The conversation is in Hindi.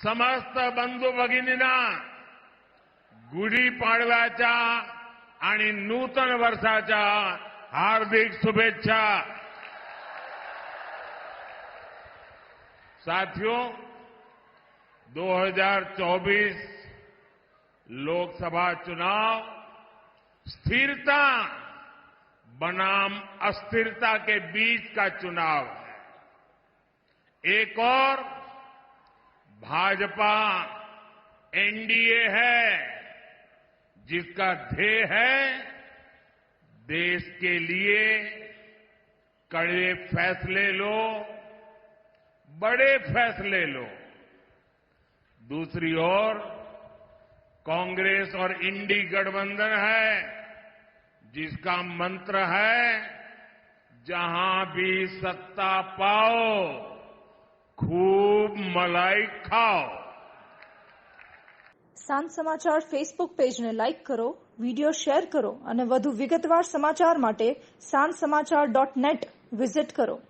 समस्त बंधू भगिनींना गुढीपाडव्याच्या आणि नूतन वर्षाच्या हार्दिक शुभेच्छा। साथियों, 2024 लोकसभा चुनाव स्थिरता बनाम अस्थिरता के बीच का चुनाव है। एक और भाजपा एनडीए है जिसका ध्येय है देश के लिए कड़े फैसले लो, बड़े फैसले लो। दूसरी ओर कांग्रेस और इंडी गठबंधन है जिसका मंत्र है जहां भी सत्ता पाओ खूब मलाई खाओ। સાંજ સમાચાર ફેસબુક પેજને લાઇક કરો, વિડિયો શેર કરો અને વધુ વિગતવાર સમાચાર માટે sanssamachar.net વિઝિટ કરો।